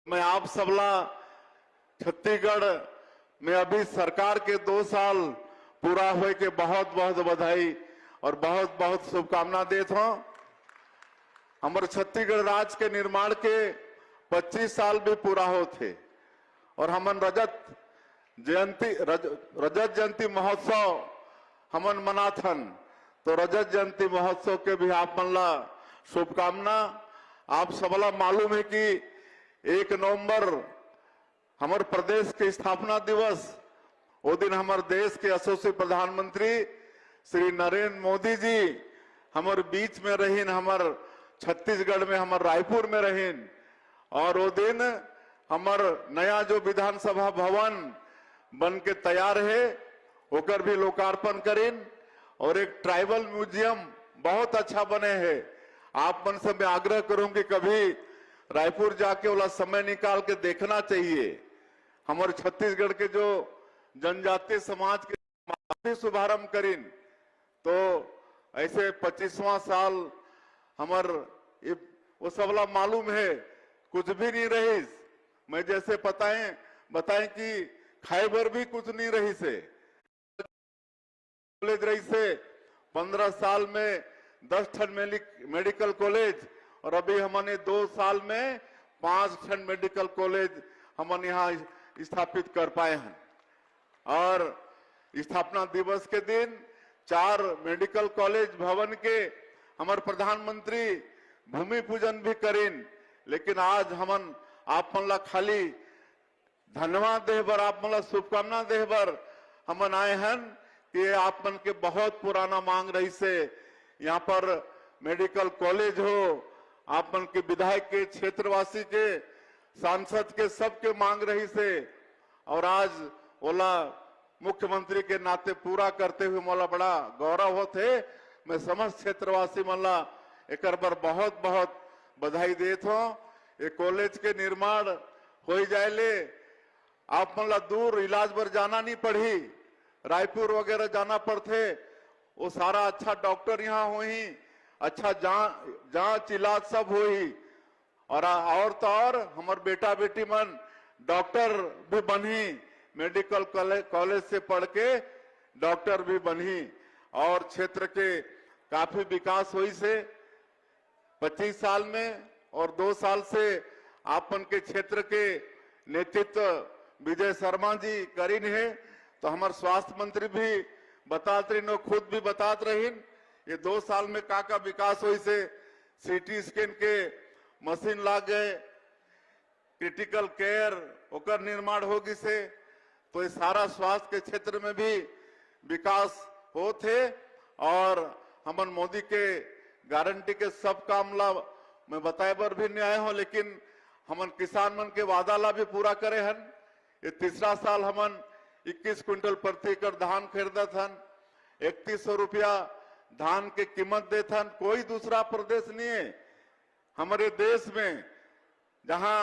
मैं आप सबला छत्तीसगढ़ में अभी सरकार के 2 साल पूरा हुए के बहुत बहुत बधाई और बहुत बहुत शुभकामना देता हूं। हमारे छत्तीसगढ़ राज्य के निर्माण के 25 साल भी पूरा होते और हमन रजत जयंती महोत्सव हमन मनाथन। तो रजत जयंती महोत्सव के भी आप मन ला शुभकामना। आप सबला मालूम है कि 1 नवंबर हमारे प्रदेश के स्थापना दिवस, वो दिन हमारे देश के यशस्वी प्रधानमंत्री श्री नरेंद्र मोदी जी हमारे बीच में रहीन, हमारे छत्तीसगढ़ में, हमारे रायपुर में रहीन। और वो दिन हमारे नया जो विधानसभा भवन बन के तैयार है होकर भी लोकार्पण करीन और एक ट्राइबल म्यूजियम बहुत अच्छा बने हैं। आप मन से मैं आग्रह करूंगी कभी रायपुर जाके वाला समय निकाल के देखना चाहिए। हमारे छत्तीसगढ़ के जो जनजातीय समाज के शुभारंभ करीन, तो ऐसे 25वां साल हमार वो सबला मालूम है कुछ भी नहीं रही। मैं जैसे बताएं कि खाइबर भी कुछ नहीं रही से कॉलेज रही से 15 साल में 10 ठन मेडिकल कॉलेज और अभी हमने 2 साल में 5 ठन मेडिकल कॉलेज हम यहाँ स्थापित कर पाए हैं। और स्थापना दिवस के दिन 4 मेडिकल कॉलेज भवन के हमारे प्रधानमंत्री भूमि पूजन भी करें। लेकिन आज हमन आप मन ला खाली धन्यवाद दे बर, आप मन ला शुभकामना दे बर हमन आए हैं कि आप मन के बहुत पुराना मांग रही से यहाँ पर मेडिकल कॉलेज हो। आप मन के विधायक के, क्षेत्रवासी के, सांसद के, सबके मांग रही से और आज ओला मुख्यमंत्री के नाते पूरा करते हुए मोला बड़ा गौरव होते। मैं समस्त क्षेत्रवासी मन ला एक बार बहुत बहुत बधाई देता हूँ। ये कॉलेज के निर्माण हो जाए ले आप मन ला दूर इलाज पर जाना नहीं पड़ी, रायपुर वगैरह जाना पड़ते। वो सारा अच्छा डॉक्टर यहाँ हो ही, अच्छा जांच इलाज सब हो ही। और तो और हमारे बेटा बेटी मन डॉक्टर भी बनी, मेडिकल कॉलेज से पढ़ के डॉक्टर भी बनी और क्षेत्र के काफी विकास हुई से 25 साल में। और 2 साल से आपन के क्षेत्र के नेतृत्व विजय शर्मा जी करीन है। तो हमारे स्वास्थ्य मंत्री भी बताते रही, खुद भी बताते रही ये 2 साल में का विकास हुई से। सीटी स्कैन के मशीन ला गए, क्रिटिकल केयर ओकर निर्माण होगी से। तो ये सारा स्वास्थ्य के क्षेत्र में भी विकास होते और हमन मोदी के गारंटी के सब काम ला मैं बताए बर भी नहीं आए हो, लेकिन हमन किसान मन के वादा ला भी पूरा करे हन। ये 3रा साल हमन 21 क्विंटल प्रति एकड़ धान खरीदत हन, 3100 रुपया धान के कीमत देत हन। कोई दूसरा प्रदेश नहीं है हमारे देश में जहां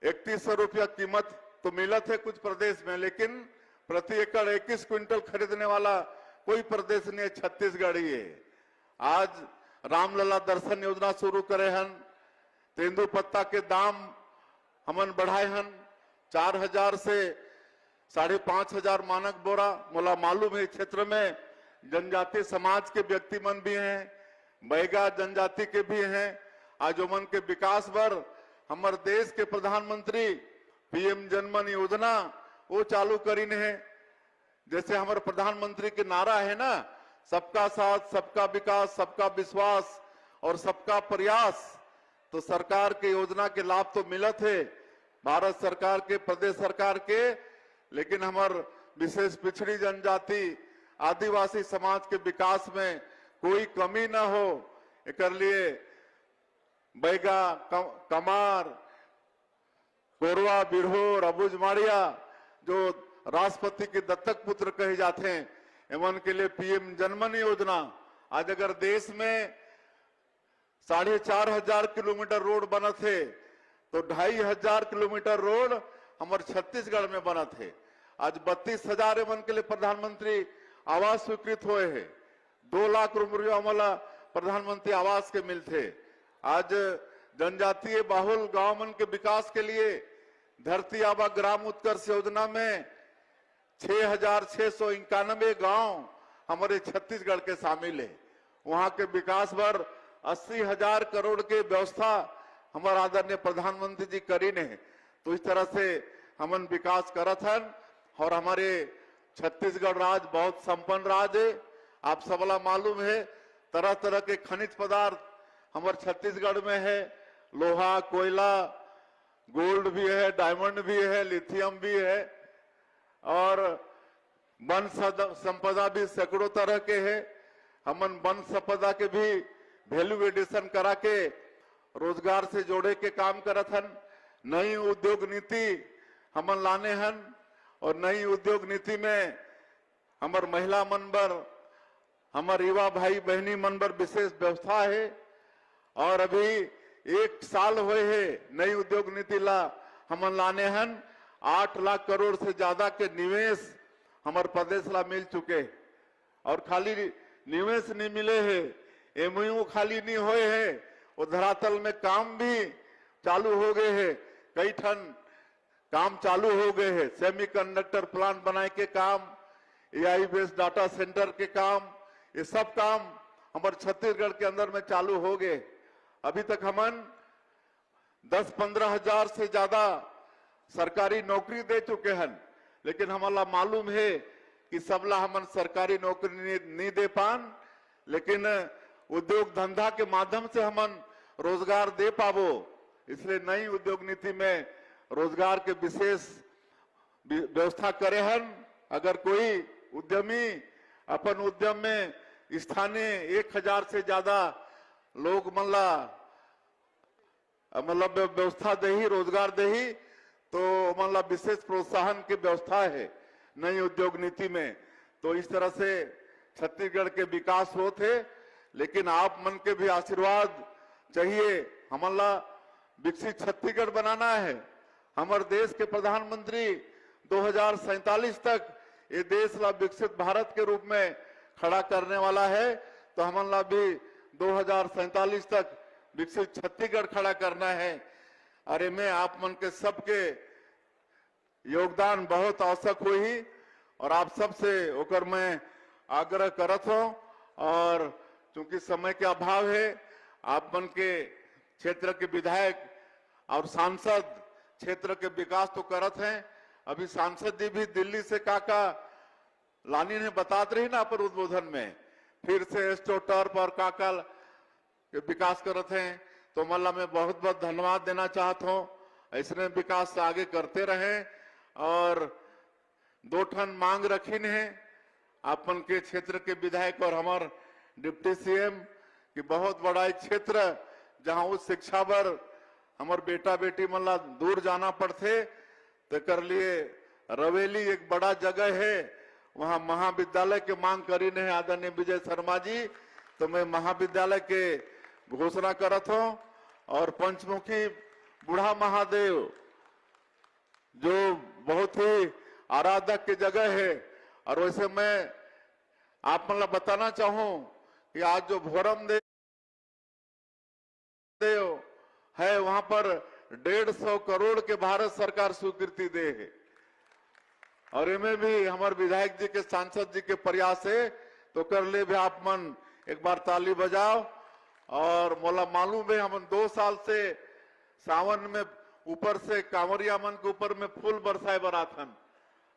3100 रुपया कीमत तो मिलत है कुछ प्रदेश में, लेकिन प्रति एकड़ 21 क्विंटल खरीदने वाला कोई प्रदेश नहीं है, छत्तीसगढ़ ही है। आज रामलला दर्शन योजना शुरू करे हन, तेंदू पत्ता के दाम हमन बढ़ाए हन 4000 से 5500 मानक बोरा। मोला मालूम है क्षेत्र में जनजातीय समाज के व्यक्ति मन भी हैं, बैगा जनजाति के भी हैं। आज मन के विकास पर हमारे देश के प्रधानमंत्री पीएम जनमन योजना वो चालू करीन है। जैसे हमारे प्रधानमंत्री के नारा है ना, सबका साथ, सबका विकास, सबका विश्वास और सबका प्रयास। तो सरकार के योजना के लाभ तो मिलत है भारत सरकार के, प्रदेश सरकार के, लेकिन हमारे विशेष पिछड़ी जनजाति आदिवासी समाज के विकास में कोई कमी ना हो, एक लिए बैगा, कमार, कोरवा, बिरहोर, अबुझमाड़िया जो राष्ट्रपति के दत्तक पुत्र कहे जाते हैं, एमन के लिए पीएम जनमन योजना। आज अगर देश में 4500 किलोमीटर रोड बना थे तो 2500 किलोमीटर रोड हमारे छत्तीसगढ़ में बना थे। आज 32,000 एमन के लिए प्रधानमंत्री आवास स्वीकृत हुए हैं, 2 लाख रुपया हमारा प्रधानमंत्री आवास के मिलते। आज जनजातीय बाहुल गांव मन के विकास के लिए धरती आबा ग्राम उत्कर्ष योजना में 6,691 गांव हमारे छत्तीसगढ़ के शामिल है। वहां के विकास पर 80,000 करोड़ के व्यवस्था हमारे आदरणीय प्रधानमंत्री जी करी ने। तो इस तरह से हमन विकास करत हन और हमारे छत्तीसगढ़ राज्य बहुत संपन्न राज्य है। आप सबला मालूम है तरह तरह के खनिज पदार्थ हमारे छत्तीसगढ़ में है। लोहा, कोयला, गोल्ड भी है, डायमंड भी है, लिथियम भी है और वन संपदा भी सैकड़ों तरह के है। हमन वन संपदा के भी वैल्यू एडिशन करा के रोजगार से जोड़े के काम करत हन। नई उद्योग नीति हमन लाने हन और नई उद्योग नीति में हमार महिला मन बर, हमार युवा भाई बहनी मन बर विशेष व्यवस्था है। और अभी 1 साल हुए है नई उद्योग नीति ला हमन लाने हन। 8 लाख करोड़ से ज्यादा के निवेश हमारे प्रदेश ला मिल चुके और खाली निवेश नहीं मिले है, एमओयू खाली नहीं हुए है, वो धरातल में काम भी चालू हो गए हैं। कई ठन काम चालू हो गए हैं। सेमीकंडक्टर प्लांट बनाए के काम, एआई बेस्ड डाटा सेंटर के काम, ये सब काम हमारे छत्तीसगढ़ के अंदर में चालू हो गए। अभी तक हमन 10-15 हजार से ज्यादा सरकारी नौकरी दे चुके हैं, लेकिन हमारा मालूम है कि सबला हमन सरकारी नौकरी नहीं दे पान, लेकिन उद्योग धंधा के माध्यम से हमन रोजगार दे पावो। इसलिए नई उद्योग नीति में रोजगार के विशेष व्यवस्था करे हन। अगर कोई उद्यमी अपन उद्यम में स्थानीय 1000 से ज्यादा लोग मतलब व्यवस्था दे, रोजगार दे, तो मतलब विशेष प्रोत्साहन की व्यवस्था है नई उद्योग नीति में। तो इस तरह से छत्तीसगढ़ के विकास होते, लेकिन आप मन के भी आशीर्वाद चाहिए। हमारा विकसित छत्तीसगढ़ बनाना है। हमारे देश के प्रधानमंत्री 2047 तक ये देश ला विकसित भारत के रूप में खड़ा करने वाला है। तो हमारा भी 2047 तक विकसित छत्तीसगढ़ खड़ा करना है। अरे मैं आप मन के सबके योगदान बहुत आवश्यक हुई और आप सबसे होकर मैं आग्रह करत हूं। और चूंकि समय के अभाव है, आप मन के क्षेत्र के विधायक और सांसद क्षेत्र के विकास तो करत हैं। अभी सांसद जी भी दिल्ली से काका लानी ने बतात रही ना पर उद्बोधन में, फिर से एस्ट्रो टर्फ और काका के विकास करत हैं। तो मल्ला मैं बहुत बहुत धन्यवाद देना चाहता हूँ। ऐसे विकास आगे करते रहें। और 2 ठन मांग रखी है अपन के क्षेत्र के विधायक और हमारे डिप्टी सीएम कि बहुत बड़ा एक क्षेत्र जहां उस शिक्षा पर हमारे बेटा बेटी मतलब दूर जाना पड़ते, तो कर लिए रवेली एक बड़ा जगह है, वहां महाविद्यालय के मांग करी ने आदरणीय विजय शर्मा जी। तो मैं महाविद्यालय के घोषणा करत हूं। और पंचमुखी बूढ़ा महादेव जो बहुत ही आराधक की जगह है, और वैसे मैं आप मतलब बताना चाहूं कि आज जो भोरम देव है वहां पर 150 करोड़ के भारत सरकार स्वीकृति दे है। और इनमें भी हमारे विधायक जी के सांसद जी के प्रयास है। तो कर ले भी आप मन एक बार ताली बजाओ। और मोला मालूम है हम 2 साल से सावन में ऊपर से कांवरिया मन के ऊपर में फूल बरसाए बराथन।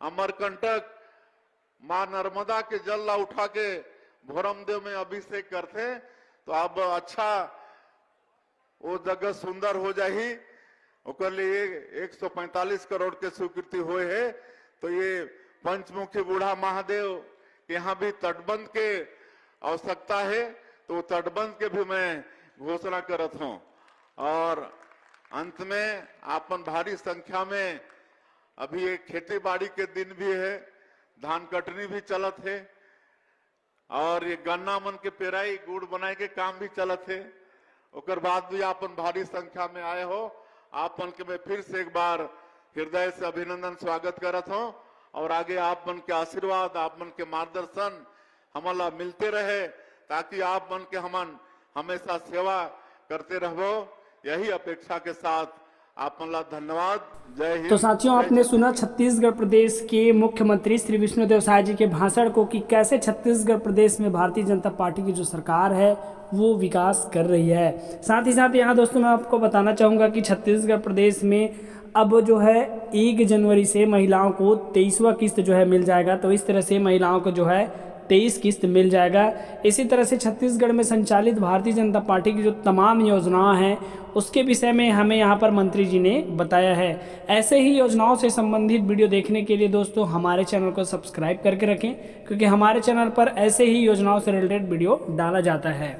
अमरकंटक मां नर्मदा के जल ला उठा के भोरम देव में अभिषेक करते। तो अब अच्छा वो जगह सुंदर हो जाही। ओकर लिए 145 करोड़ के स्वीकृति हुए है। तो ये पंचमुखी बूढ़ा महादेव यहाँ भी तटबंध के आवश्यकता है। तो तटबंध के भी मैं घोषणा करत हूं। और अंत में आपन भारी संख्या में अभी एक खेती बाड़ी के दिन भी है, धान कटनी भी चलत है और ये गन्ना मन के पेराई गुड़ बनाए के काम भी चलत है। ओकर बाद भी आपन भारी संख्या में आए हो। आपन के मैं फिर से एक बार हृदय से अभिनंदन स्वागत करत हूं। और आगे आप मन के आशीर्वाद, आप मन के मार्गदर्शन हमारा मिलते रहे, ताकि आप मन के हमन हमेशा सेवा करते रहो। यही अपेक्षा के साथ आप धन्यवाद। जय हिंद। तो साथियों, आपने सुना छत्तीसगढ़ प्रदेश के मुख्यमंत्री श्री विष्णुदेव साय जी के भाषण को कि कैसे छत्तीसगढ़ प्रदेश में भारतीय जनता पार्टी की जो सरकार है वो विकास कर रही है। साथ ही साथ यहाँ दोस्तों मैं आपको बताना चाहूँगा कि छत्तीसगढ़ प्रदेश में अब जो है 1 जनवरी से महिलाओं को 23वां किस्त जो है मिल जाएगा। तो इस तरह से महिलाओं को जो है 23 किस्त मिल जाएगा। इसी तरह से छत्तीसगढ़ में संचालित भारतीय जनता पार्टी की जो तमाम योजनाएं हैं उसके विषय में हमें यहाँ पर मंत्री जी ने बताया है। ऐसे ही योजनाओं से संबंधित वीडियो देखने के लिए दोस्तों हमारे चैनल को सब्सक्राइब करके रखें, क्योंकि हमारे चैनल पर ऐसे ही योजनाओं से रिलेटेड वीडियो डाला जाता है।